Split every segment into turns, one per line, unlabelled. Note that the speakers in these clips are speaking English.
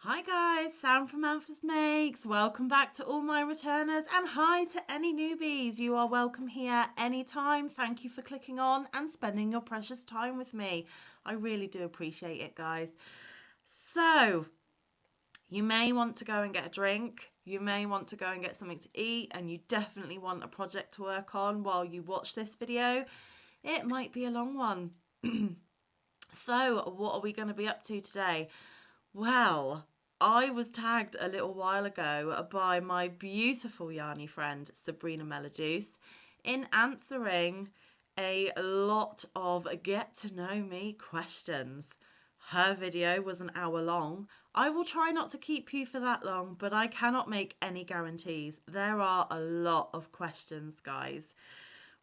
Hi guys, Sam from Manfa's Makes. Welcome back to all my returners and hi to any newbies. You are welcome here anytime. Thank you for clicking on and spending your precious time with me. I really do appreciate it, guys. So, you may want to go and get a drink. You may want to go and get something to eat, and you definitely want a project to work on while you watch this video. It might be a long one. So, what are we going to be up to today? Well, I was tagged a little while ago by my beautiful Yarny friend Sabrina Melojuice in answering a lot of get to know me questions. Her video was an hour long. I will try not to keep you for that long, but I cannot make any guarantees. There are a lot of questions, guys.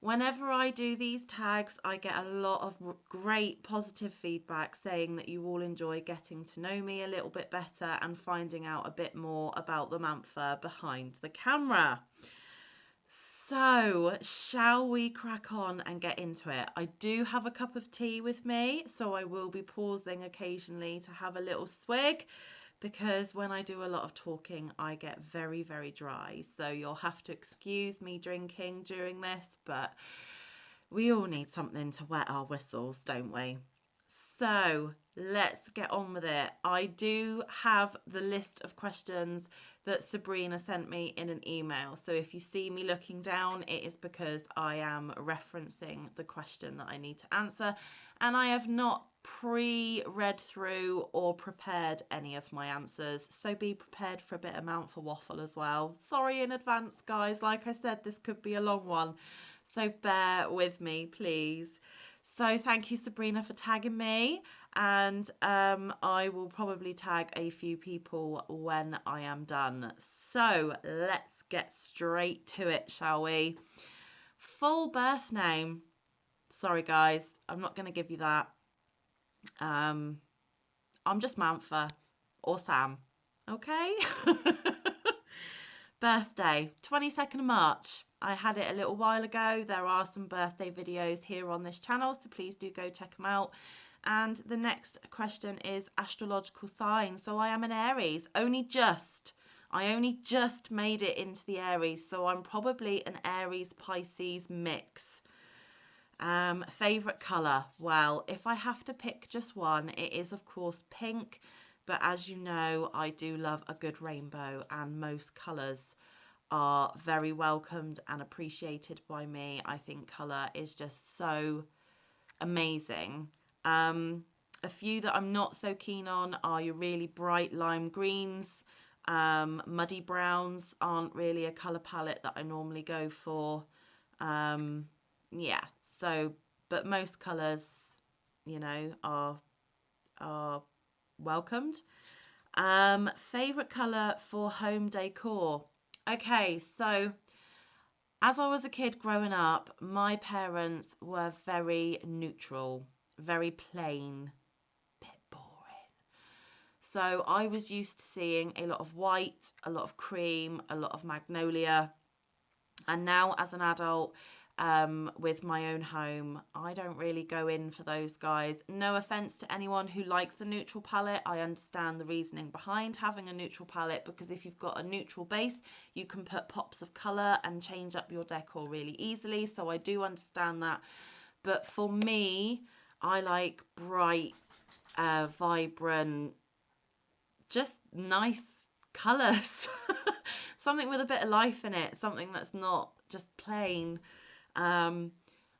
Whenever I do these tags, I get a lot of great positive feedback saying that you all enjoy getting to know me a little bit better and finding out a bit more about the Manfa behind the camera. So, shall we crack on and get into it? I do have a cup of tea with me, so I will be pausing occasionally to have a little swig because when I do a lot of talking, I get very, very dry. So you'll have to excuse me drinking during this, but we all need something to wet our whistles, don't we? So let's get on with it. I do have the list of questions that Sabrina sent me in an email. So if you see me looking down, it is because I am referencing the question that I need to answer. And I have not pre-read through or prepared any of my answers. So be prepared for a bit of Manfa waffle as well. Sorry in advance, guys. Like I said, this could be a long one. So bear with me, please. So thank you, Sabrina, for tagging me. And I will probably tag a few people when I am done. So let's get straight to it, shall we? Full birth name. Sorry, guys, I'm not going to give you that. I'm just Manfa or Sam. Okay? Birthday, 22nd of March. I had it a little while ago. There are some birthday videos here on this channel, so please do go check them out. And the next question is astrological sign. So I am an Aries, only just. I only just made it into the Aries, so I'm probably an Aries-Pisces mix. Favourite colour? Well, if I have to pick just one, it is of course pink. But as you know, I do love a good rainbow, and most colours are very welcomed and appreciated by me. I think colour is just so amazing. A few that I'm not so keen on are your really bright lime greens. Muddy browns aren't really a colour palette that I normally go for. Yeah, so, but most colours, you know, are welcomed. Favorite color for home decor. Okay, so as I was a kid growing up, my parents were very neutral, very plain, bit boring. So I was used to seeing a lot of white, a lot of cream, a lot of magnolia. And now as an adult, with my own home, I don't really go in for those guys. No offense to anyone who likes the neutral palette. I understand the reasoning behind having a neutral palette, because if you've got a neutral base, you can put pops of color and change up your decor really easily. So I do understand that. But for me, I like bright, vibrant, just nice colors. Something with a bit of life in it, something that's not just plain. I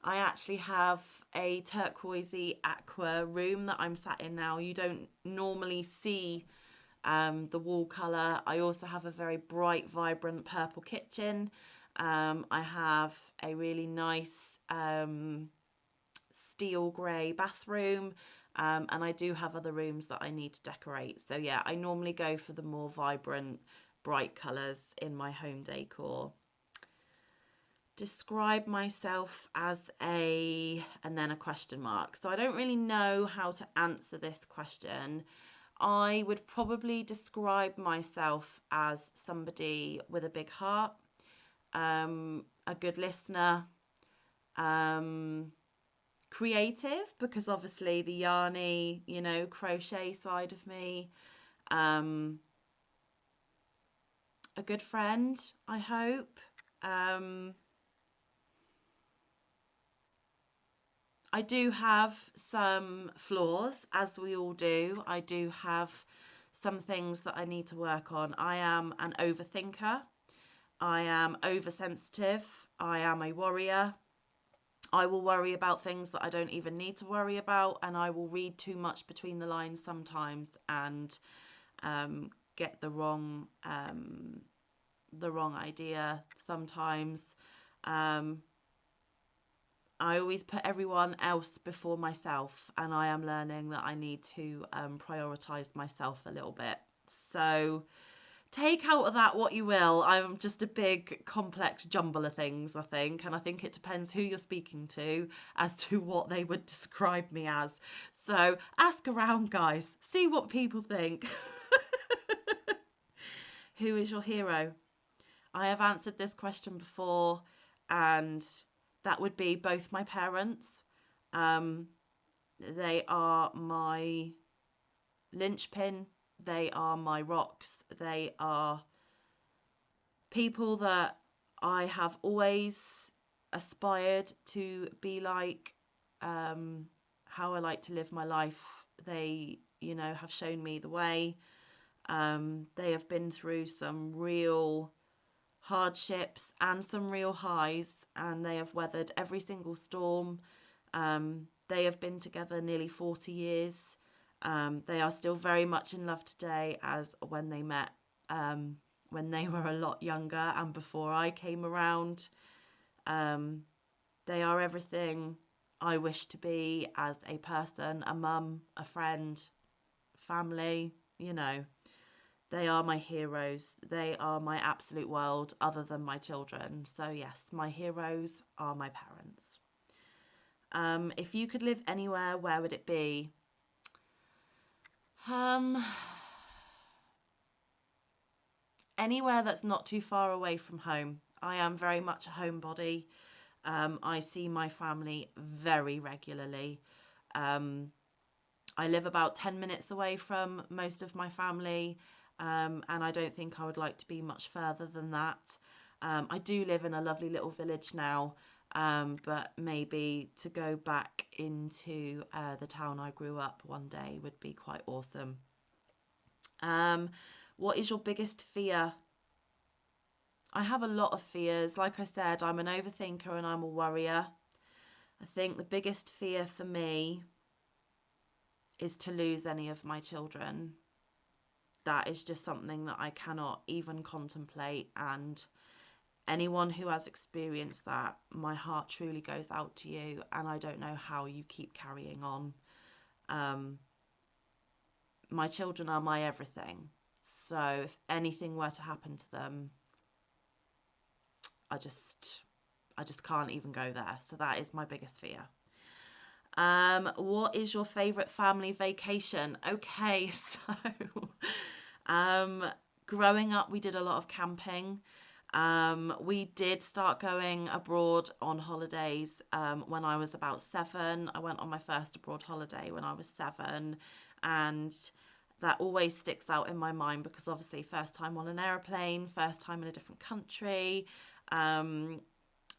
actually have a turquoisey aqua room that I'm sat in now. You don't normally see the wall colour. I also have a very bright, vibrant purple kitchen. I have a really nice steel grey bathroom. And I do have other rooms that I need to decorate. So yeah, I normally go for the more vibrant, bright colours in my home decor. Describe myself as a, and then a question mark. So I don't really know how to answer this question. I would probably describe myself as somebody with a big heart, a good listener, creative, because obviously the yarny, you know, crochet side of me, A good friend, I hope. I do have some flaws, as we all do. I do have some things that I need to work on. I am an overthinker. I am oversensitive. I am a worrier. I will worry about things that I don't even need to worry about, and I will read too much between the lines sometimes and get the wrong idea sometimes. I always put everyone else before myself, and I am learning that I need to prioritize myself a little bit. So take out of that what you will. I'm just a big complex jumble of things, I think, and I think it depends who you're speaking to as to what they would describe me as. So ask around, guys, see what people think. Who is your hero? I have answered this question before, and that would be both my parents. Um, they are my linchpin, they are my rocks, they are people that I have always aspired to be like, how I like to live my life. They, have shown me the way. They have been through some real hardships and some real highs, and they have weathered every single storm. They have been together nearly 40 years. They are still very much in love today as when they met, when they were a lot younger and before I came around. They are everything I wish to be as a person, a mum, a friend, family, They are my heroes. They are my absolute world other than my children. So, yes, my heroes are my parents. If you could live anywhere, where would it be? Anywhere that's not too far away from home. I am very much a homebody. I see my family very regularly. I live about 10 minutes away from most of my family, and I don't think I would like to be much further than that. I do live in a lovely little village now, but maybe to go back into the town I grew up one day would be quite awesome. What is your biggest fear? I have a lot of fears. Like I said, I'm an overthinker and I'm a worrier. I think the biggest fear for me is to lose any of my children. That is just something that I cannot even contemplate. And anyone who has experienced that, my heart truly goes out to you. And I don't know how you keep carrying on. My children are my everything. So if anything were to happen to them, I just can't even go there. So that is my biggest fear. What is your favorite family vacation? Okay, so growing up, we did a lot of camping. We did start going abroad on holidays when I was about 7. I went on my first abroad holiday when I was 7, and that always sticks out in my mind because obviously first time on an aeroplane, first time in a different country,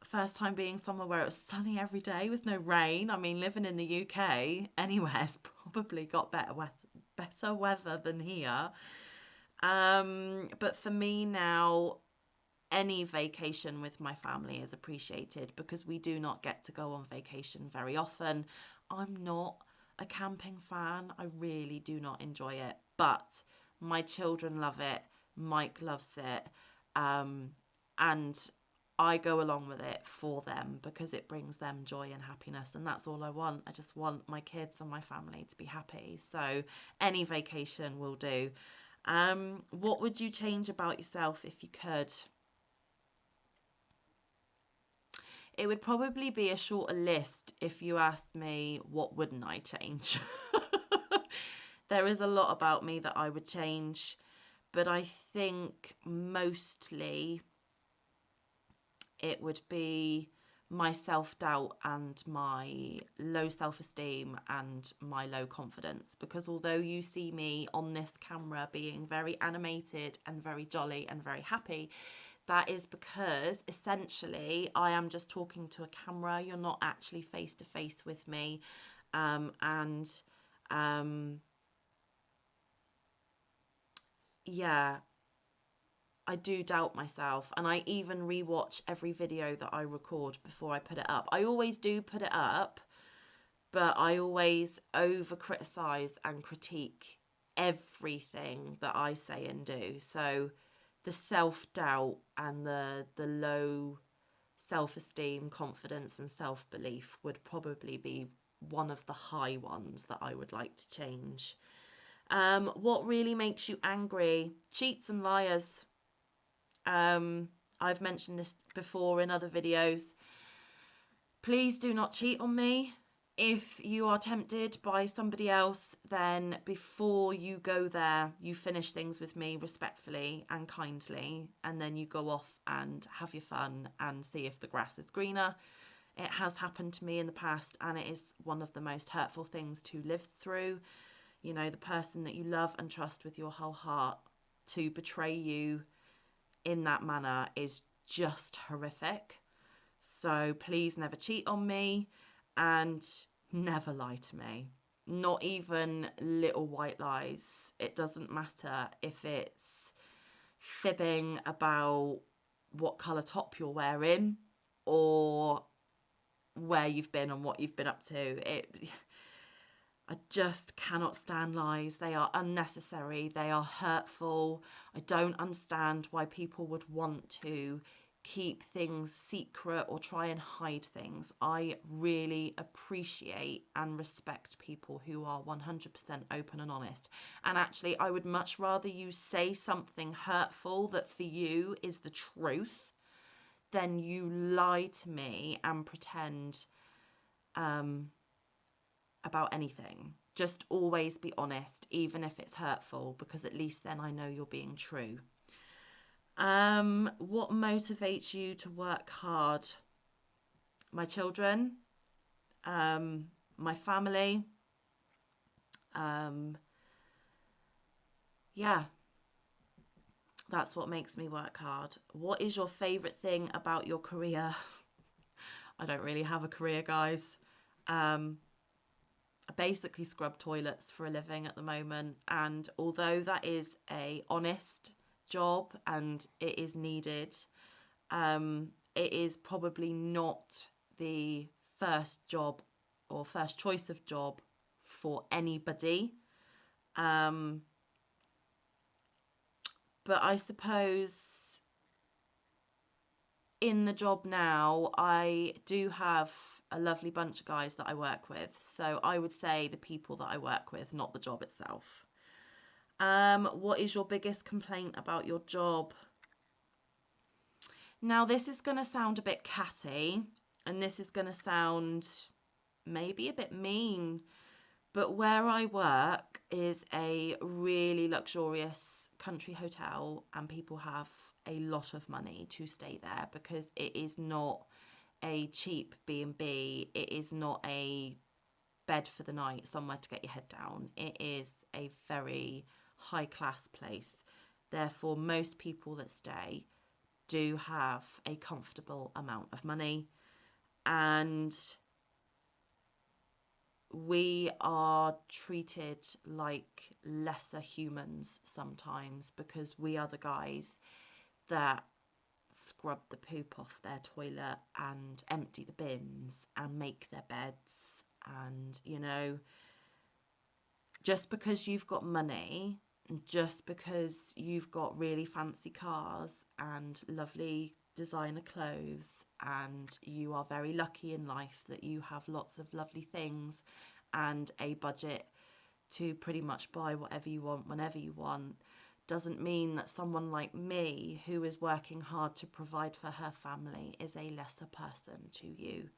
first time being somewhere where it was sunny every day with no rain. I mean, living in the UK, anywhere's probably got better weather than here. But for me now, any vacation with my family is appreciated because we do not get to go on vacation very often. I'm not a camping fan. I really do not enjoy it, but my children love it. Mike loves it. And I go along with it for them because it brings them joy and happiness, and that's all I want. I just want my kids and my family to be happy. So any vacation will do. What would you change about yourself if you could? It would probably be a shorter list if you asked me what wouldn't I change. There is a lot about me that I would change, but I think mostly it would be my self-doubt and my low self-esteem and my low confidence, because although you see me on this camera being very animated and very jolly and very happy, that is because essentially I am just talking to a camera. You're not actually face to face with me. And yeah, I do doubt myself, and I even rewatch every video that I record before I put it up. I always do put it up, but I always over criticize and critique everything that I say and do. So the self-doubt and the low self-esteem, confidence and self-belief would probably be one of the high ones that I would like to change. What really makes you angry? Cheats and liars. I've mentioned this before in other videos. Please do not cheat on me. If you are tempted by somebody else, then before you go there, you finish things with me respectfully and kindly, and then you go off and have your fun and see if the grass is greener. It has happened to me in the past, and it is one of the most hurtful things to live through. You know, the person that you love and trust with your whole heart, to betray you in that manner is just horrific. So please never cheat on me and never lie to me. Not even little white lies. It doesn't matter if it's fibbing about what colour top you're wearing or where you've been and what you've been up to. I just cannot stand lies. They are unnecessary. They are hurtful. I don't understand why people would want to keep things secret or try and hide things. I really appreciate and respect people who are 100% open and honest. And actually, I would much rather you say something hurtful that for you is the truth than you lie to me and pretend about anything. Just always be honest, even if it's hurtful, because at least then I know you're being true. What motivates you to work hard? My children, my family. Yeah, that's what makes me work hard. What is your favourite thing about your career? I don't really have a career, guys. I basically scrub toilets for a living at the moment, and although that is a honest job and it is needed, it is probably not the first job or first choice of job for anybody. But I suppose in the job now, I do have a lovely bunch of guys that I work with. So I would say the people that I work with, not the job itself. What is your biggest complaint about your job? Now, this is going to sound a bit catty, and this is going to sound maybe a bit mean, but where I work is a really luxurious country hotel, and people have a lot of money to stay there because it is not a cheap B&B. It is not a bed for the night, somewhere to get your head down. It is a very high class place. Therefore, most people that stay do have a comfortable amount of money, and we are treated like lesser humans sometimes because we are the guys that scrub the poop off their toilet and empty the bins and make their beds. And, you know, just because you've got money, just because you've got really fancy cars and lovely designer clothes, and you are very lucky in life that you have lots of lovely things and a budget to pretty much buy whatever you want whenever you want, doesn't mean that someone like me, who is working hard to provide for her family, is a lesser person to you.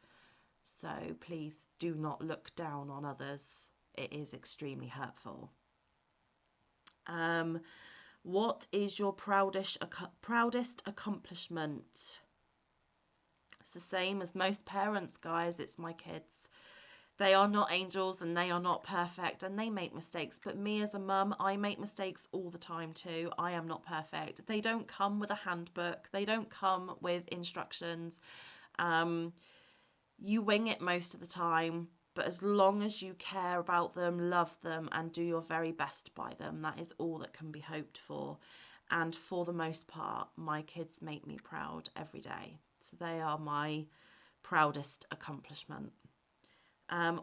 So please do not look down on others. It is extremely hurtful. What is your proudest accomplishment? the same as most parents, guys. It's my kids. They are not angels and they are not perfect and they make mistakes. But me as a mum, I make mistakes all the time too. I am not perfect. They don't come with a handbook, they don't come with instructions. You wing it most of the time. But as long as you care about them, love them, and do your very best by them, that is all that can be hoped for. And for the most part, my kids make me proud every day. So they are my proudest accomplishment.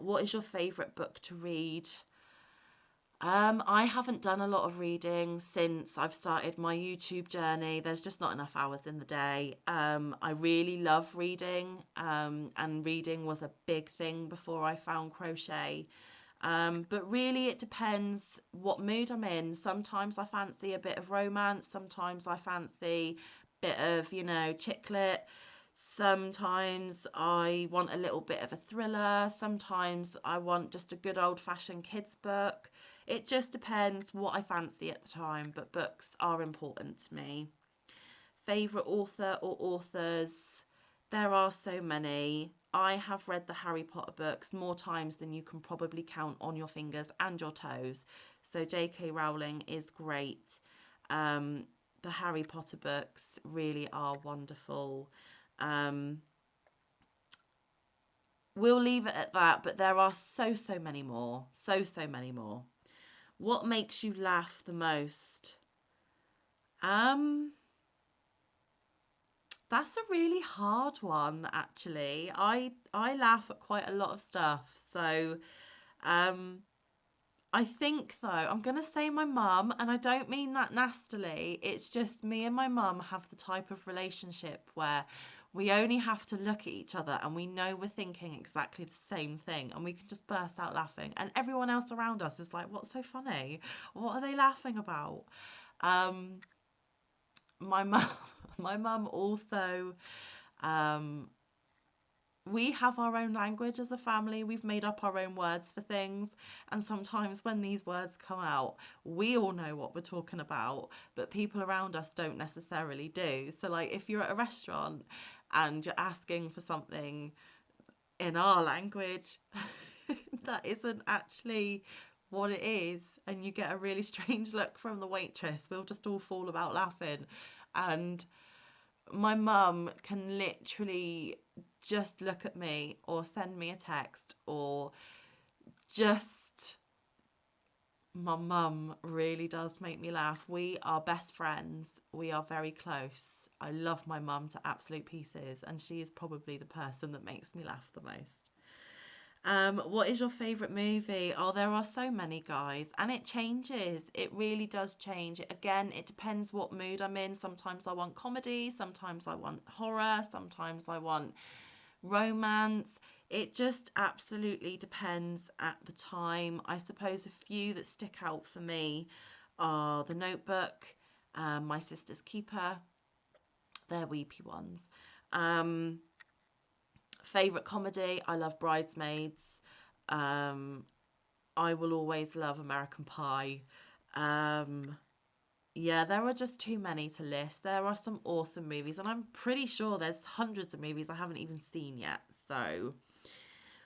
What is your favourite book to read? I haven't done a lot of reading since I've started my YouTube journey. There's just not enough hours in the day. I really love reading, and reading was a big thing before I found crochet. But really, it depends what mood I'm in. Sometimes I fancy a bit of romance. Sometimes I fancy a bit of, chick lit. Sometimes I want a little bit of a thriller. Sometimes I want just a good old fashioned kids book. It just depends what I fancy at the time, but books are important to me. Favourite author or authors? There are so many. I have read the Harry Potter books more times than you can probably count on your fingers and your toes. So J.K. Rowling is great. The Harry Potter books really are wonderful. We'll leave it at that, but there are so many more. So many more. What makes you laugh the most? That's a really hard one, actually. I laugh at quite a lot of stuff. So, um, I think though, I'm gonna say my mum, and I don't mean that nastily. It's just me and my mum have the type of relationship where we only have to look at each other and we know we're thinking exactly the same thing and we can just burst out laughing. And everyone else around us is like, what's so funny? What are they laughing about? Um, my mum my mum also, um, we have our own language as a family. We've made up our own words for things. And sometimes when these words come out, we all know what we're talking about, but people around us don't necessarily do. So, like, if you're at a restaurant and you're asking for something in our language that isn't actually what it is, and you get a really strange look from the waitress, we'll just all fall about laughing. And my mum can literally just look at me or send me a text or just my mum really does make me laugh. We are best friends. We are very close. I love my mum to absolute pieces, and she is probably the person that makes me laugh the most. What is your favourite movie? Oh, there are so many, guys, and it changes. It really does change. Again, it depends what mood I'm in. Sometimes I want comedy, sometimes I want horror, sometimes I want romance. It just absolutely depends at the time. I suppose a few that stick out for me are The Notebook, My Sister's Keeper. They're weepy ones. Favourite comedy, I love Bridesmaids. Um, I will always love American Pie. Um, yeah, there are just too many to list. There are some awesome movies, and I'm pretty sure there's hundreds of movies I haven't even seen yet. So,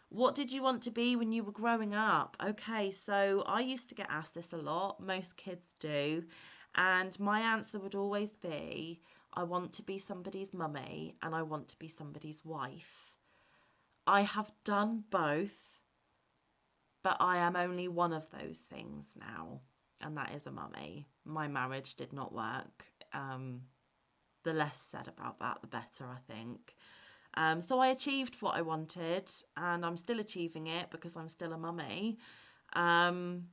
what did you want to be when you were growing up? Okay, so I used to get asked this a lot. Most kids do. And my answer would always be I want to be somebody's mummy and I want to be somebody's wife. I have done both, but I am only one of those things now, and that is a mummy. My marriage did not work. The less said about that, the better, I think. So I achieved what I wanted, and I'm still achieving it because I'm still a mummy. Um,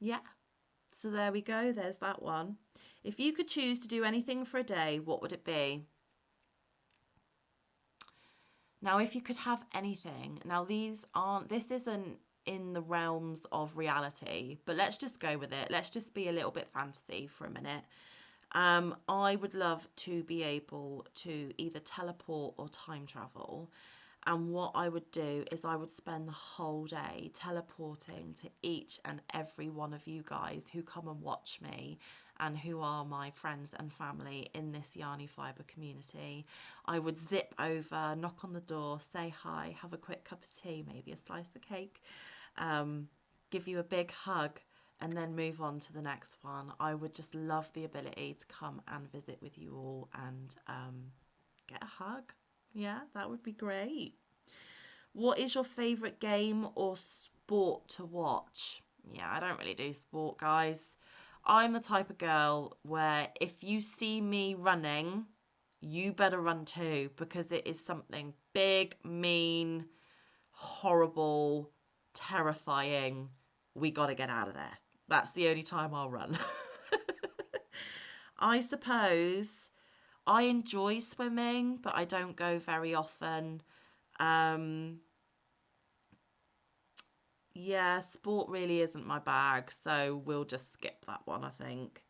yeah, so there we go. There's that one. If you could choose to do anything for a day, what would it be? Now, if you could have anything, now this isn't in the realms of reality, but let's just go with it. Let's just be a little bit fantasy for a minute. I would love to be able to either teleport or time travel. And what I would do is I would spend the whole day teleporting to each and every one of you guys who come and watch me and who are my friends and family in this Yarny Fibre community. I would zip over, knock on the door, say hi, have a quick cup of tea, maybe a slice of cake, give you a big hug, and then move on to the next one. I would just love the ability to come and visit with you all and get a hug. Yeah, that would be great. What is your favourite game or sport to watch? Yeah, I don't really do sport, guys. I'm the type of girl where if you see me running, you better run too, because it is something big, mean, horrible, terrifying. We got to get out of there. That's the only time I'll run. I suppose I enjoy swimming, but I don't go very often. Um, yeah, sport really isn't my bag, so we'll just skip that one, I think.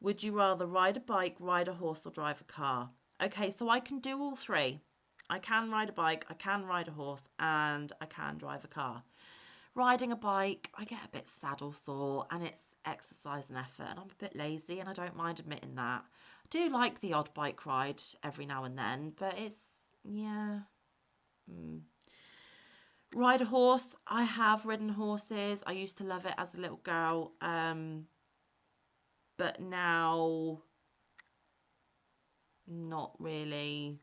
Would you rather ride a bike, ride a horse, or drive a car? Okay, so I can do all three. I can ride a bike, I can ride a horse, and I can drive a car. Riding a bike, I get a bit saddle sore and it's exercise and effort, and I'm a bit lazy and I don't mind admitting that. I do like the odd bike ride every now and then, but it's, yeah. Ride a horse, I have ridden horses. I used to love it as a little girl, but now not really.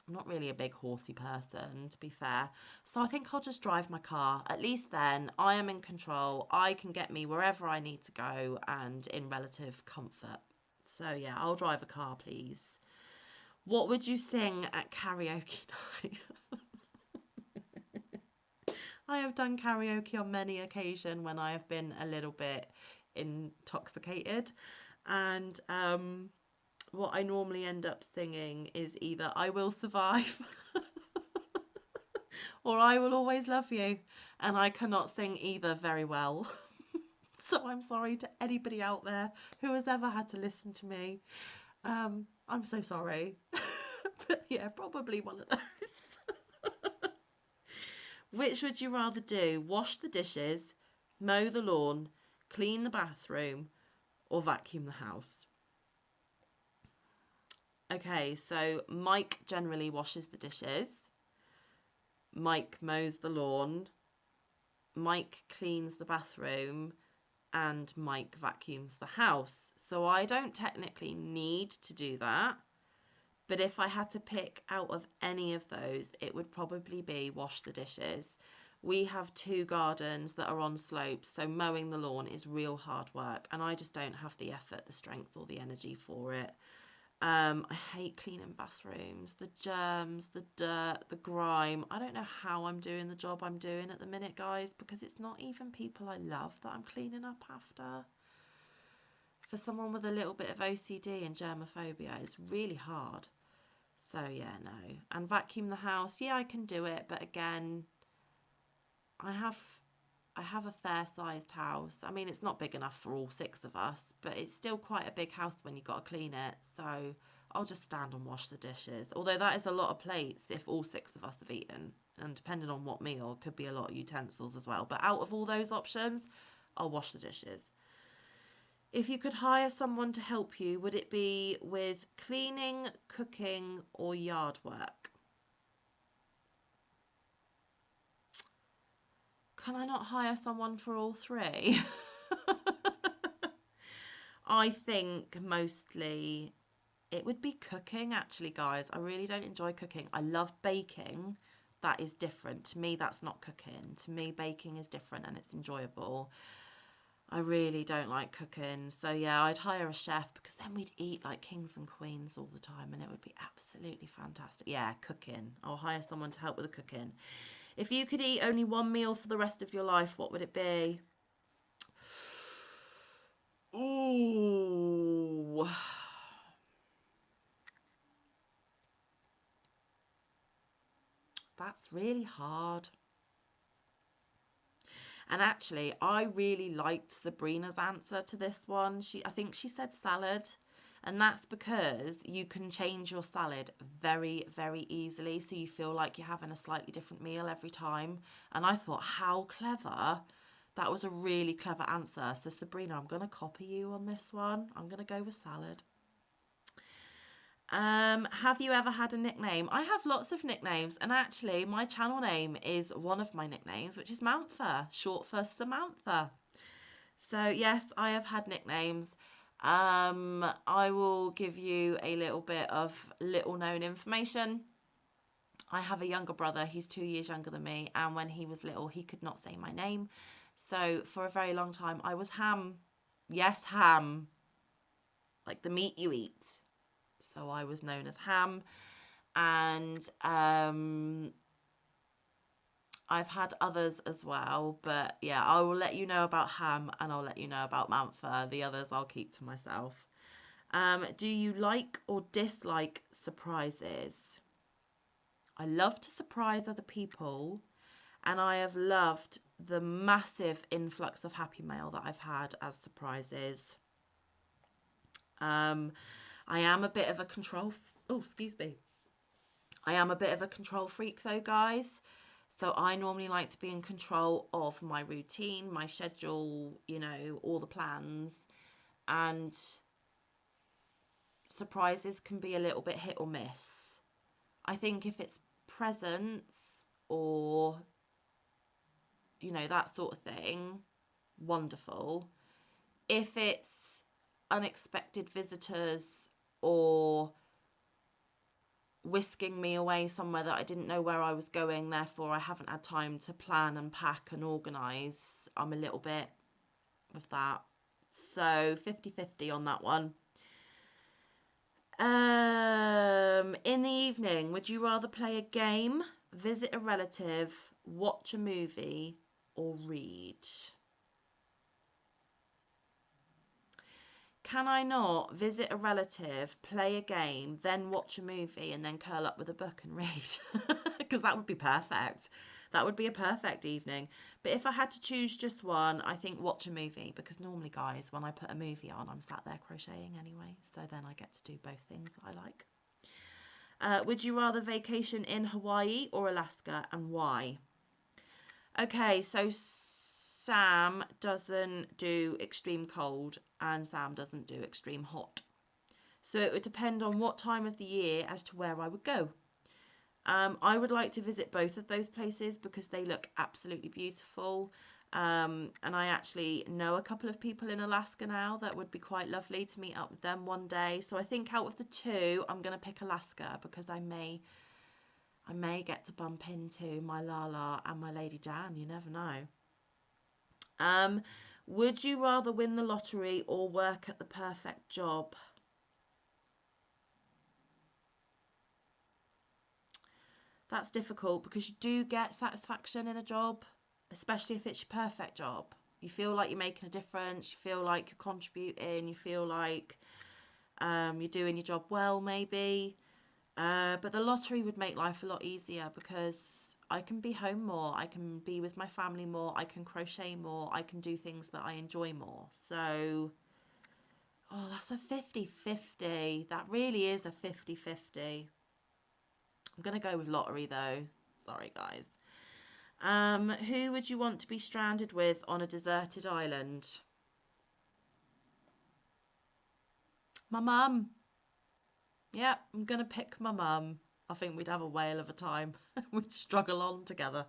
I'm not really a big horsey person, to be fair. So I think I'll just drive my car. At least then I am in control. I can get me wherever I need to go and in relative comfort. So yeah, I'll drive a car, please. What would you sing at karaoke night? I have done karaoke on many occasions when I have been a little bit intoxicated. And what I normally end up singing is either I Will Survive or I Will Always Love You. And I cannot sing either very well. So I'm sorry to anybody out there who has ever had to listen to me. I'm so sorry. But yeah, probably one of those. Which would you rather do? Wash the dishes, mow the lawn, clean the bathroom, or vacuum the house? Okay, so Mike generally washes the dishes. Mike mows the lawn. Mike cleans the bathroom. And Mike vacuums the house. So I don't technically need to do that. But if I had to pick out of any of those, it would probably be wash the dishes. We have two gardens that are on slopes, so mowing the lawn is real hard work, and I just don't have the effort, the strength, or the energy for it. I hate cleaning bathrooms, the germs, the dirt, the grime. I don't know how I'm doing the job I'm doing at the minute, guys, because it's not even people I love that I'm cleaning up after. For someone with a little bit of OCD and germophobia, it's really hard. So yeah, no. And vacuum the house, yeah, I can do it, but again, I have a fair sized house. I mean, it's not big enough for all six of us, but it's still quite a big house when you've got to clean it. So I'll just stand and wash the dishes. Although that is a lot of plates if all six of us have eaten. And depending on what meal, could be a lot of utensils as well. But out of all those options, I'll wash the dishes. If you could hire someone to help you, would it be with cleaning, cooking, or yard work? Can I not hire someone for all three? I think mostly it would be cooking, actually, guys. I really don't enjoy cooking. I love baking. That is different. To me, that's not cooking. To me, baking is different and it's enjoyable. I really don't like cooking. So yeah, I'd hire a chef because then we'd eat like kings and queens all the time and it would be absolutely fantastic. Yeah, cooking. I'll hire someone to help with the cooking. If you could eat only one meal for the rest of your life, what would it be? Ooh. That's really hard. And actually, I really liked Sabrina's answer to this one. I think she said salad. And that's because you can change your salad very, very easily. So you feel like you're having a slightly different meal every time. And I thought, how clever. That was a really clever answer. So Sabrina, I'm going to copy you on this one. I'm going to go with salad. Have you ever had a nickname? I have lots of nicknames, and actually my channel name is one of my nicknames, which is Manfa, short for Samantha. So yes, I have had nicknames. I will give you a little bit of little known information. I have a younger brother, he's 2 years younger than me, and when he was little, he could not say my name. So for a very long time, I was Ham. Yes, Ham. Like the meat you eat. So I was known as Ham. And I've had others as well. But yeah, I will let you know about Ham and I'll let you know about Manfa. The others I'll keep to myself. Do you like or dislike surprises? I love to surprise other people. And I have loved the massive influx of happy mail that I've had as surprises. I am a bit of a control. Oh, excuse me. I am a bit of a control freak though, guys. So I normally like to be in control of my routine, my schedule, you know, all the plans. And surprises can be a little bit hit or miss. I think if it's presents or, you know, that sort of thing, wonderful. If it's unexpected visitors or whisking me away somewhere that I didn't know where I was going, therefore I haven't had time to plan and pack and organise, I'm a little bit of that. So 50-50 on that one. In the evening, would you rather play a game, visit a relative, watch a movie, or read? Can I not visit a relative, play a game, then watch a movie and then curl up with a book and read? Because that would be perfect. That would be a perfect evening. But if I had to choose just one, I think watch a movie, because normally, guys, when I put a movie on, I'm sat there crocheting anyway. So then I get to do both things that I like. Would you rather vacation in Hawaii or Alaska, and why? Okay, so Sam doesn't do extreme cold and Sam doesn't do extreme hot. So it would depend on what time of the year as to where I would go. I would like to visit both of those places because they look absolutely beautiful. And I actually know a couple of people in Alaska now that would be quite lovely to meet up with them one day. So I think out of the two, I'm going to pick Alaska because I may get to bump into my Lala and my Lady Jan. You never know. Would you rather win the lottery or work at the perfect job? That's difficult because you do get satisfaction in a job, especially if it's your perfect job. You feel like you're making a difference. You feel like you're contributing. You feel like you're doing your job well, maybe. But the lottery would make life a lot easier because I can be home more. I can be with my family more. I can crochet more. I can do things that I enjoy more. So, oh, that's a 50-50. That really is a 50-50. I'm going to go with lottery though. Sorry, guys. Who would you want to be stranded with on a deserted island? My mum. Yeah, I'm going to pick my mum. I think we'd have a whale of a time. We'd struggle on together.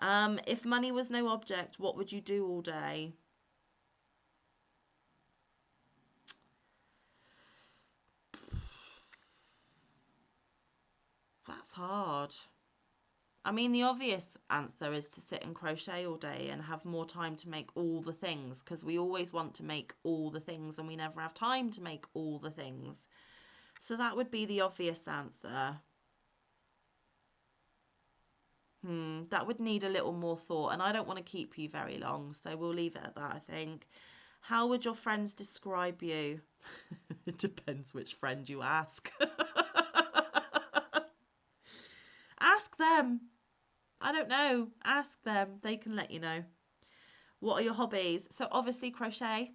If money was no object, what would you do all day? That's hard. I mean, the obvious answer is to sit and crochet all day and have more time to make all the things, because we always want to make all the things and we never have time to make all the things. So that would be the obvious answer. That would need a little more thought, and I don't want to keep you very long, so we'll leave it at that, I think. How would your friends describe you? It depends which friend you ask. Ask them. I don't know. Ask them. They can let you know. What are your hobbies? So obviously crochet,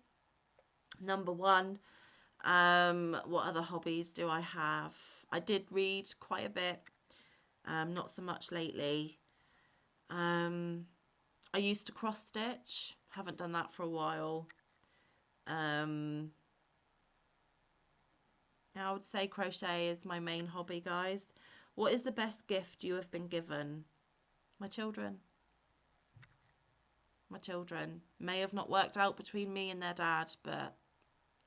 number one. What other hobbies do I have? I did read quite a bit, not so much lately. Um, I used to cross stitch, haven't done that for a while. Um, I would say crochet is my main hobby, guys. What is the best gift you have been given? My children. My children. May have not worked out between me and their dad, but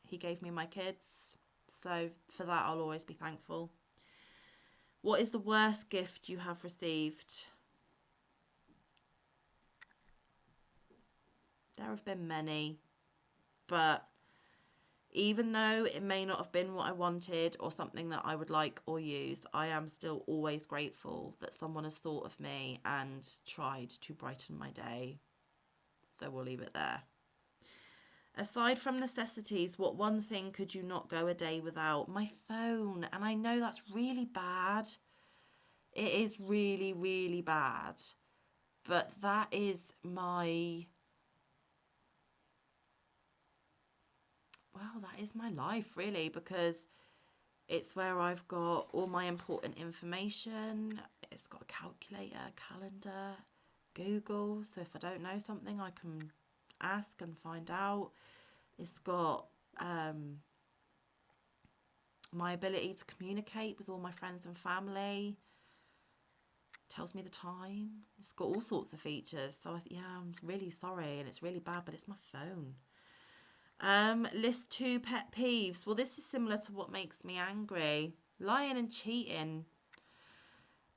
he gave me my kids. So for that, I'll always be thankful. What is the worst gift you have received? There have been many, but even though it may not have been what I wanted or something that I would like or use, I am still always grateful that someone has thought of me and tried to brighten my day. So we'll leave it there. Aside from necessities, what one thing could you not go a day without? My phone. And I know that's really bad. It is really, really bad. But that is that is my life, really, because it's where I've got all my important information. It's got a calculator, calendar, Google. So if I don't know something, I can ask and find out. It's got my ability to communicate with all my friends and family. Tells me the time. It's got all sorts of features. So yeah, I'm really sorry, and it's really bad, but it's my phone. List 2 pet peeves. Well, this is similar to what makes me angry. Lying and cheating.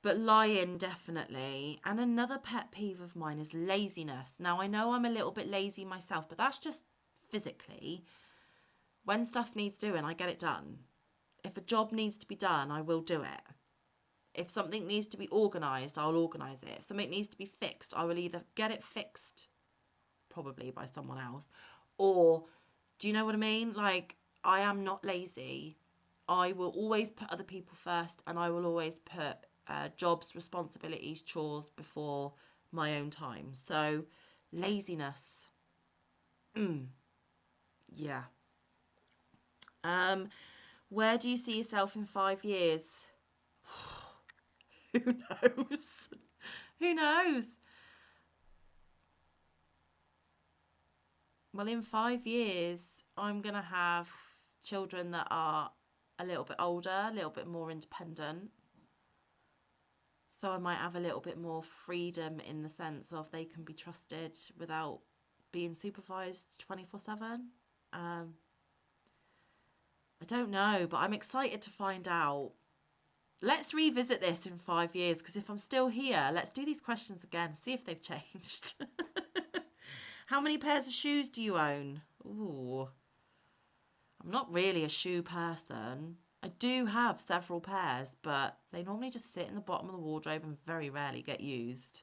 But lying, definitely. And another pet peeve of mine is laziness. Now, I know I'm a little bit lazy myself, but that's just physically. When stuff needs doing, I get it done. If a job needs to be done, I will do it. If something needs to be organised, I'll organise it. If something needs to be fixed, I will either get it fixed, probably by someone else, or, do you know what I mean? Like, I am not lazy. I will always put other people first, and I will always put jobs, responsibilities, chores before my own time. So, laziness. Yeah. Um, where do you see yourself in 5 years? Who knows? Who knows? Well, in 5 years, I'm going to have children that are a little bit older, a little bit more independent. So I might have a little bit more freedom in the sense of they can be trusted without being supervised 24/7. Um, I don't know, but I'm excited to find out. Let's revisit this in 5 years, because if I'm still here, let's do these questions again, see if they've changed. How many pairs of shoes do you own? Ooh, I'm not really a shoe person. I do have several pairs, but they normally just sit in the bottom of the wardrobe and very rarely get used.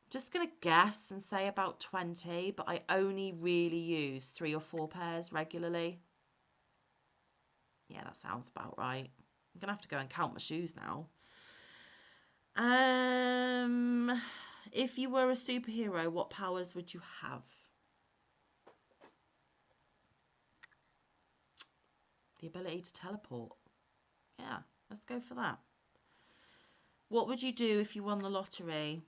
Just going to guess and say about 20, but I only really use 3 or 4 pairs regularly. Yeah, that sounds about right. I'm going to have to go and count my shoes now. If you were a superhero, what powers would you have? The ability to teleport. Yeah, let's go for that. What would you do if you won the lottery?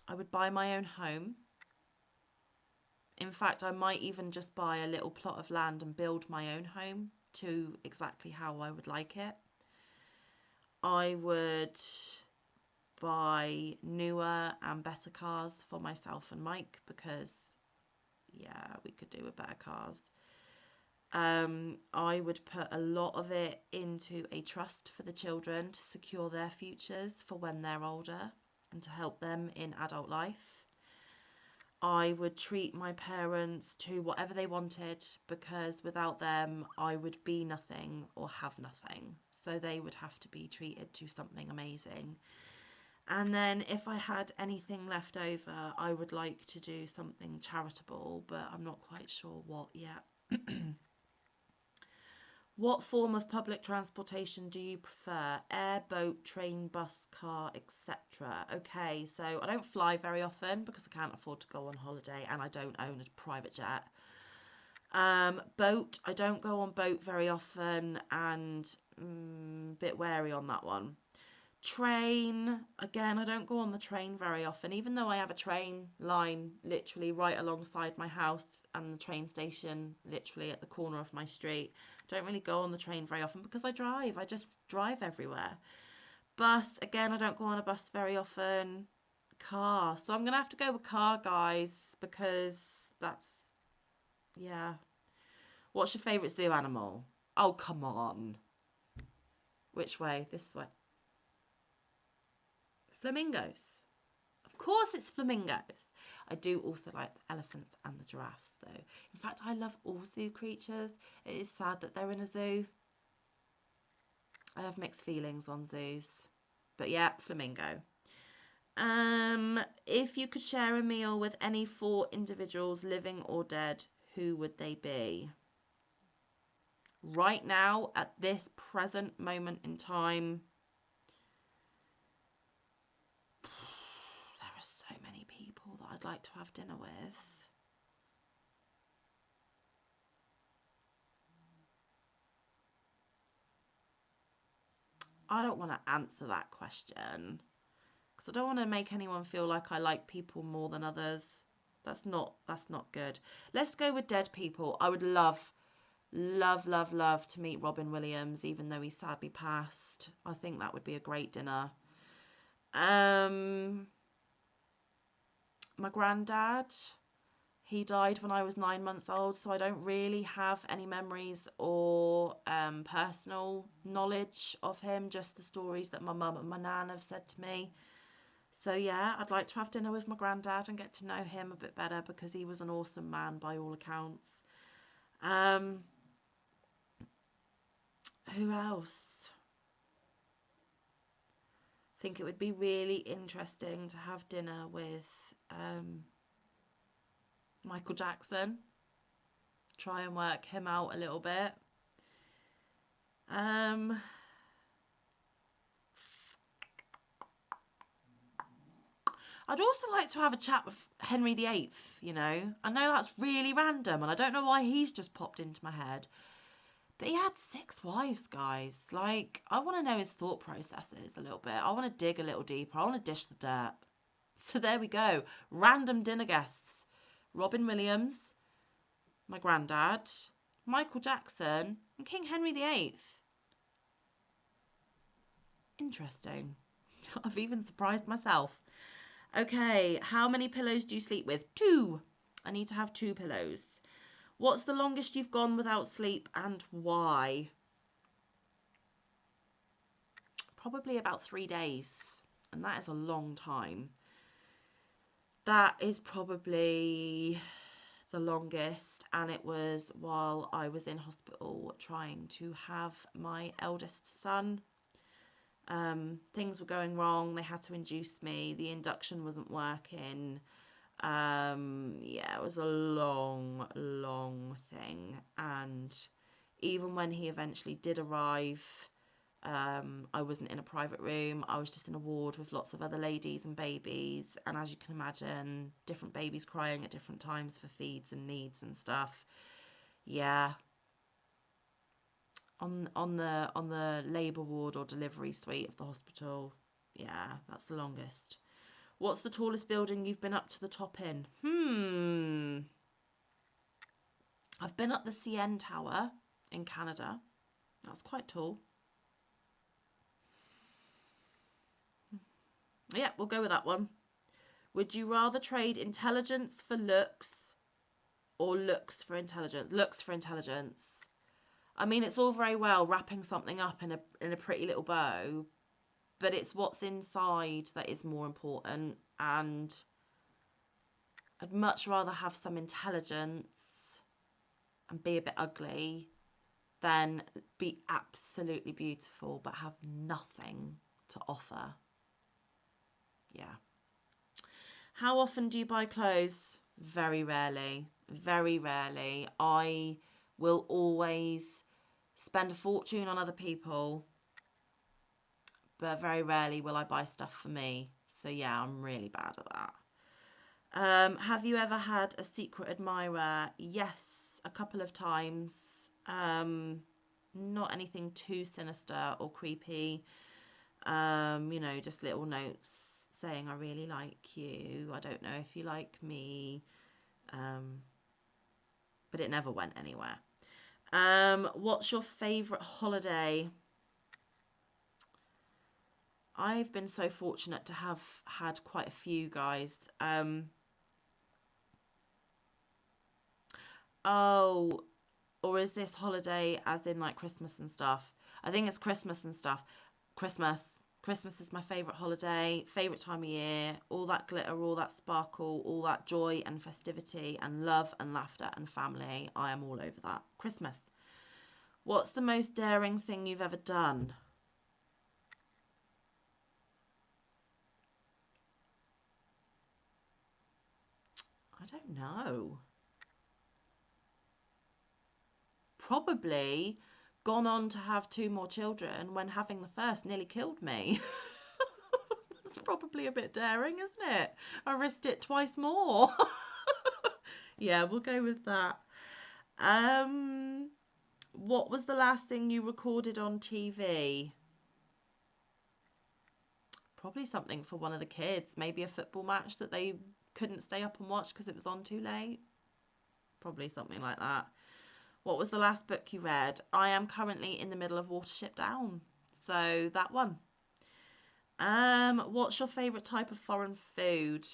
I would buy my own home. In fact, I might even just buy a little plot of land and build my own home to exactly how I would like it. I would buy newer and better cars for myself and Mike because, yeah, we could do with better cars. I would put a lot of it into a trust for the children to secure their futures for when they're older and to help them in adult life. I would treat my parents to whatever they wanted because without them, I would be nothing or have nothing. So they would have to be treated to something amazing. And then if I had anything left over, I would like to do something charitable, but I'm not quite sure what yet. What form of public transportation do you prefer? Air, boat, train, bus, car, etc. Okay, so I don't fly very often because I can't afford to go on holiday and I don't own a private jet. Boat, I don't go on boat very often and bit wary on that one. Train, again, I don't go on the train very often, even though I have a train line literally right alongside my house and the train station literally at the corner of my street. Don't really go on the train very often because I drive. I just drive everywhere. Bus, again, I don't go on a bus very often. Car, so I'm gonna have to go with car, guys, because that's, yeah. What's your favourite zoo animal? Oh, come on. Which way? This way. Flamingos. Of course it's flamingos. I do also like the elephants and the giraffes though. In fact, I love all zoo creatures. It is sad that they're in a zoo. I have mixed feelings on zoos. But yeah, flamingo. If you could share a meal with any 4 individuals, living or dead, who would they be? Right now, at this present moment in time, there are so many people that I'd like to have dinner with. I don't want to answer that question because I don't want to make anyone feel like I like people more than others. That's not good. Let's go with dead people. I would love to meet Robin Williams, even though he sadly passed. I think that would be a great dinner. My granddad, he died when I was 9 months old, so I don't really have any memories or personal knowledge of him, just the stories that my mum and my nan have said to me. So yeah, I'd like to have dinner with my granddad and get to know him a bit better because he was an awesome man by all accounts. Who else? I think it would be really interesting to have dinner with Michael Jackson. Try and work him out a little bit. I'd also like to have a chat with Henry VIII, you know. I know that's really random and I don't know why he's just popped into my head. But he had 6 wives, guys. Like, I want to know his thought processes a little bit. I want to dig a little deeper. I want to dish the dirt. So there we go. Random dinner guests. Robin Williams, my granddad, Michael Jackson, and King Henry VIII. Interesting. I've even surprised myself. Okay, how many pillows do you sleep with? 2. I need to have 2 pillows. What's the longest you've gone without sleep and why? Probably about 3 days, and that is a long time. That is probably the longest, and it was while I was in hospital trying to have my eldest son. Things were going wrong. They had to induce me. The induction wasn't working. Yeah, it was a long thing. And even when he eventually did arrive, I wasn't in a private room. I was just in a ward with lots of other ladies and babies. And as you can imagine, different babies crying at different times for feeds and needs and stuff. Yeah. On the labour ward or delivery suite of the hospital. Yeah, that's the longest. What's the tallest building you've been up to the top in? I've been up the CN Tower in Canada. That's quite tall. Yeah, we'll go with that one. Would you rather trade intelligence for looks or looks for intelligence? Looks for intelligence. I mean, it's all very well wrapping something up in a pretty little bow, but it's what's inside that is more important, and I'd much rather have some intelligence and be a bit ugly than be absolutely beautiful but have nothing to offer. Yeah. How often do you buy clothes? Very rarely. Very rarely. I will always spend a fortune on other people, but very rarely will I buy stuff for me. So yeah, I'm really bad at that. Have you ever had a secret admirer? Yes, a couple of times. Not anything too sinister or creepy. Just little notes saying I really like you. I don't know if you like me. But it never went anywhere. What's your favourite holiday? I've been so fortunate to have had quite a few, guys. Oh, or is this holiday as in like Christmas and stuff? I think it's Christmas and stuff. Christmas. Christmas is my favourite holiday, favourite time of year. All that glitter, all that sparkle, all that joy and festivity and love and laughter and family. I am all over that. Christmas. What's the most daring thing you've ever done? I don't know. Probably gone on to have two more children when having the first nearly killed me. That's probably a bit daring, isn't it? I risked it twice more. Yeah, we'll go with that. Um, what was the last thing you recorded on TV? Probably something for one of the kids. Maybe a football match that they couldn't stay up and watch because it was on too late. Probably something like that. What was the last book you read? I am currently in the middle of Watership Down. So that one. What's your favourite type of foreign food?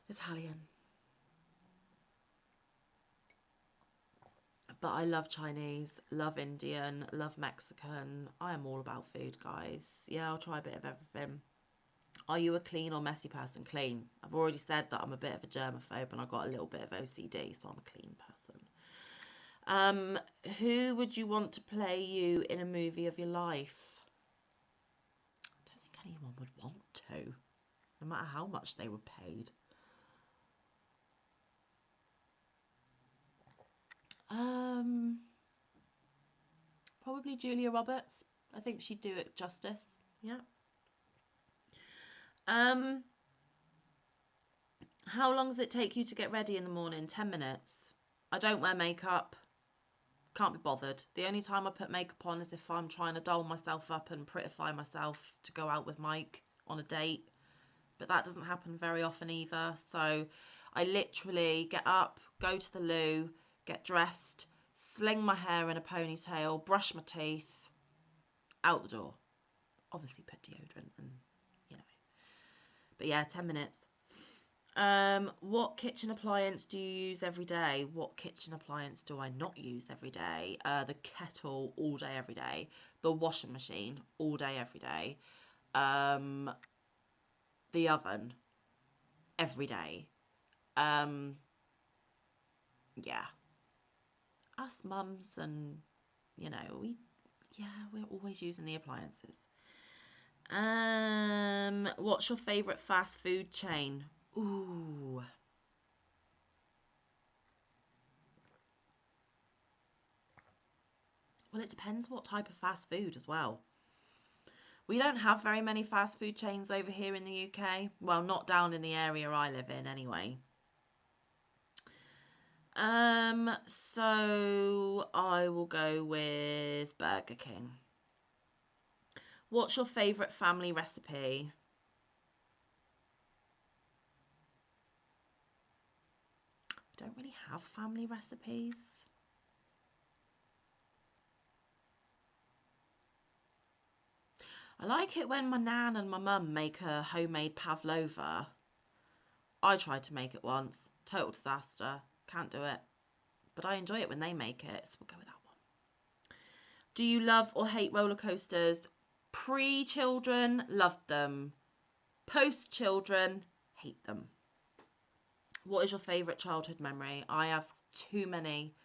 Italian. But I love Chinese, love Indian, love Mexican. I am all about food, guys. Yeah, I'll try a bit of everything. Are you a clean or messy person? Clean. I've already said that I'm a bit of a germaphobe and I've got a little bit of OCD, so I'm a clean person. Who would you want to play you in a movie of your life? I don't think anyone would want to, no matter how much they were paid. Probably Julia Roberts. I think she'd do it justice. Yeah. How long does it take you to get ready in the morning? 10 minutes. I don't wear makeup. Can't be bothered. The only time I put makeup on is if I'm trying to doll myself up and prettify myself to go out with Mike on a date. But that doesn't happen very often either. So I literally get up, go to the loo, get dressed, sling my hair in a ponytail, brush my teeth, out the door. Obviously put deodorant and, you know. But yeah, 10 minutes. What kitchen appliance do you use every day? What kitchen appliance do I not use every day? The kettle all day, every day. The washing machine all day, every day. The oven every day. Yeah. Us mums and, we're always using the appliances. What's your favourite fast food chain? Ooh. Well, it depends what type of fast food as well. We don't have very many fast food chains over here in the UK. Well, not down in the area I live in anyway. So I will go with Burger King. What's your favourite family recipe? We don't really have family recipes. I like it when my nan and my mum make a homemade pavlova. I tried to make it once. Total disaster. Can't do it. But I enjoy it when they make it, so we'll go with that one. Do you love or hate roller coasters? Pre-children, loved them. Post-children, hate them. What is your favourite childhood memory? I have too many.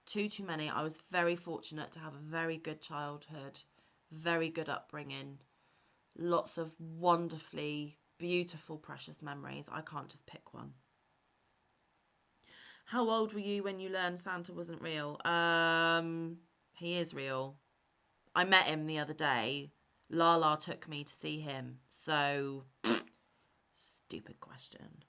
Too many. I was very fortunate to have a very good childhood. Very good upbringing. Lots of wonderfully beautiful, precious memories. I can't just pick one. How old were you when you learned Santa wasn't real? He is real. I met him the other day. Lala took me to see him. So, stupid question.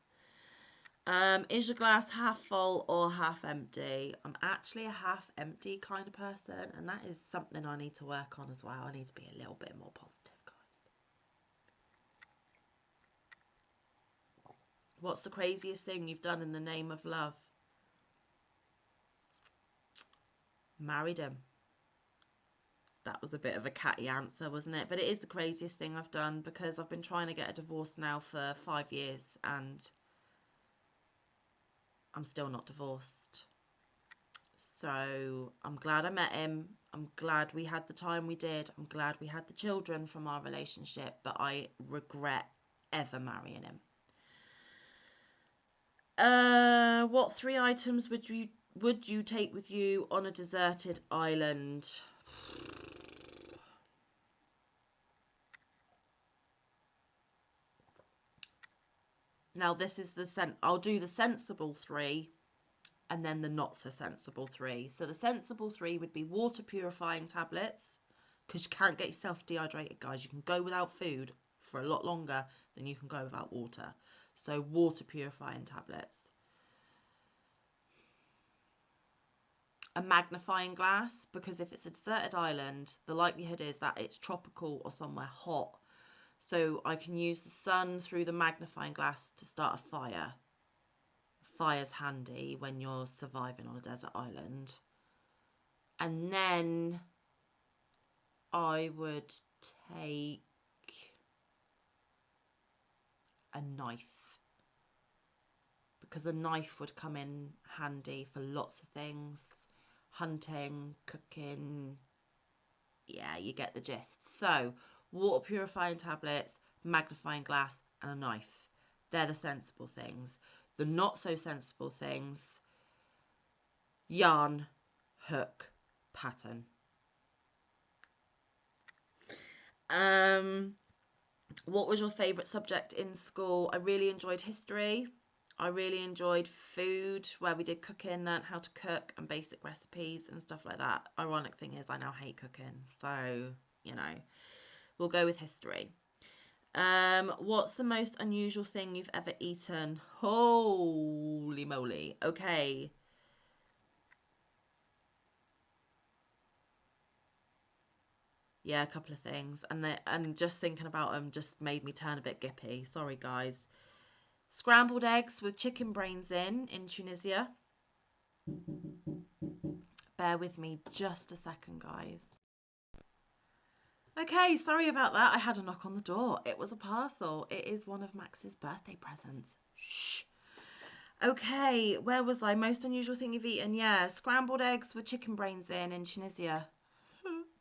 Is your glass half full or half empty? I'm actually a half empty kind of person, and that is something I need to work on as well. I need to be a little bit more positive, guys. What's the craziest thing you've done in the name of love? Married him. That was a bit of a catty answer, wasn't it? But it is the craziest thing I've done, because I've been trying to get a divorce now for 5 years and I'm still not divorced. So I'm glad I met him. I'm glad we had the time we did. I'm glad we had the children from our relationship, but I regret ever marrying him. What 3 items would you take with you on a deserted island? Now this is I'll do the sensible 3 and then the not so sensible 3. So the sensible 3 would be water purifying tablets, because you can't get yourself dehydrated, guys. You can go without food for a lot longer than you can go without water. So water purifying tablets. A magnifying glass, because if it's a deserted island, the likelihood is that it's tropical or somewhere hot. So I can use the sun through the magnifying glass to start a fire. Fire's handy when you're surviving on a desert island. And then I would take a knife, because a knife would come in handy for lots of things. Hunting, cooking, yeah, you get the gist. So water purifying tablets, magnifying glass and a knife. They're the sensible things. The not so sensible things: yarn, hook, pattern. What was your favourite subject in school? I really enjoyed history. I really enjoyed food, where we did cooking, learnt how to cook and basic recipes and stuff like that. Ironic thing is I now hate cooking, so, you know, we'll go with history. What's the most unusual thing you've ever eaten? Holy moly. Okay. Yeah, a couple of things. And just thinking about them just made me turn a bit gippy. Sorry, guys. Scrambled eggs with chicken brains in Tunisia. Bear with me just a second, guys. Okay, sorry about that. I had a knock on the door. It was a parcel. It is one of Max's birthday presents. Shh. Okay, where was I? Most unusual thing you've eaten? Yeah, scrambled eggs with chicken brains in Tunisia.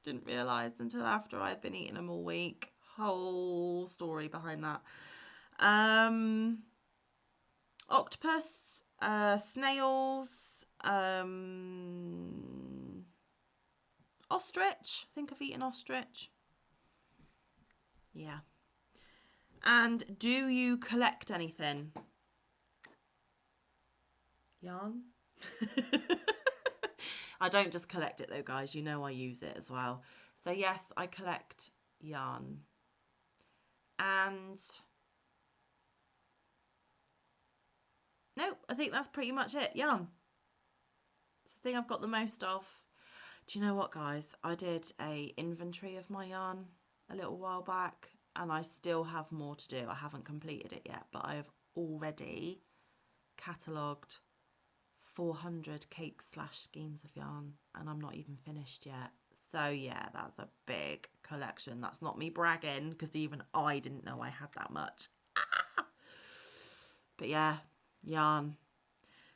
Didn't realise until after I'd been eating them all week. Whole story behind that. Octopus, snails, ostrich. I think I've eaten ostrich. Yeah. And do you collect anything? Yarn? I don't just collect it though, guys. You know I use it as well. So yes, I collect yarn. And no, I think that's pretty much it. Yarn. It's the thing I've got the most of. Do you know what, guys? I did a inventory of my yarn a little while back, and I still have more to do. I haven't completed it yet, but I have already catalogued 400 cakes/skeins of yarn, and I'm not even finished yet. So yeah, that's a big collection. That's not me bragging, because even I didn't know I had that much. But yeah, yarn.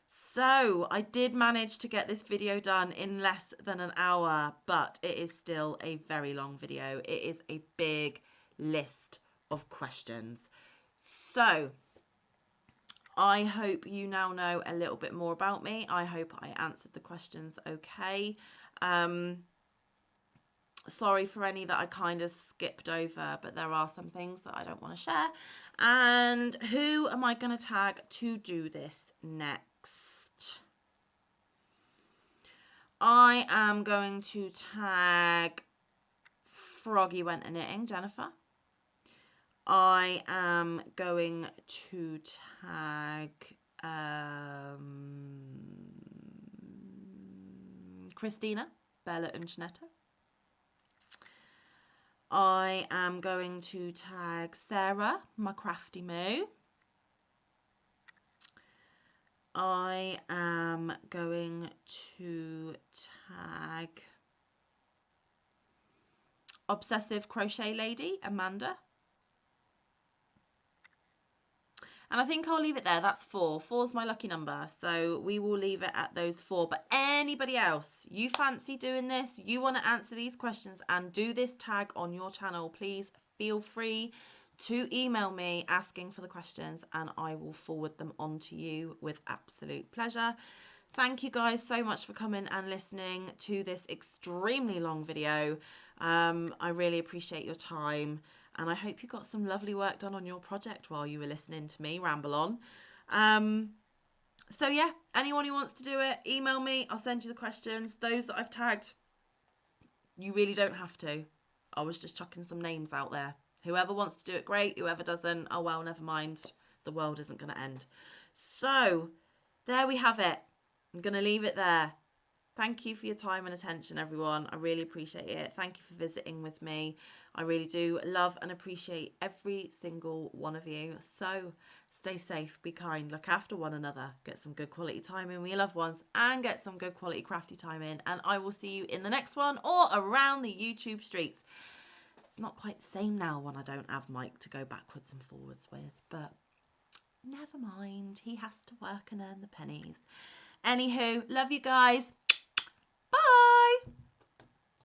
So I did manage to get this video done in less than an hour, but it is still a very long video. It is a big list of questions. So I hope you now know a little bit more about me. I hope I answered the questions okay. Sorry for any that I kind of skipped over, but there are some things that I don't want to share. And who am I going to tag to do this next? I am going to tag Froggy Went a Knitting, Jennifer. I am going to tag Christina, Bella Unschnetter. I am going to tag Sarah, my crafty moo. I am going to tag Obsessive Crochet Lady, Amanda. And I think I'll leave it there. That's 4. 4's my lucky number. So we will leave it at those 4. But anybody else, you fancy doing this, you want to answer these questions and do this tag on your channel, please feel free to email me asking for the questions and I will forward them on to you with absolute pleasure. Thank you guys so much for coming and listening to this extremely long video. I really appreciate your time. And I hope you got some lovely work done on your project while you were listening to me ramble on. So yeah, anyone who wants to do it, email me. I'll send you the questions. Those that I've tagged, you really don't have to. I was just chucking some names out there. Whoever wants to do it, great. Whoever doesn't, oh well, never mind. The world isn't going to end. So there we have it. I'm going to leave it there. Thank you for your time and attention, everyone. I really appreciate it. Thank you for visiting with me. I really do love and appreciate every single one of you. So stay safe, be kind, look after one another, get some good quality time in with your loved ones and get some good quality crafty time in. And I will see you in the next one or around the YouTube streets. It's not quite the same now when I don't have Mike to go backwards and forwards with, but never mind. He has to work and earn the pennies. Anywho, love you guys.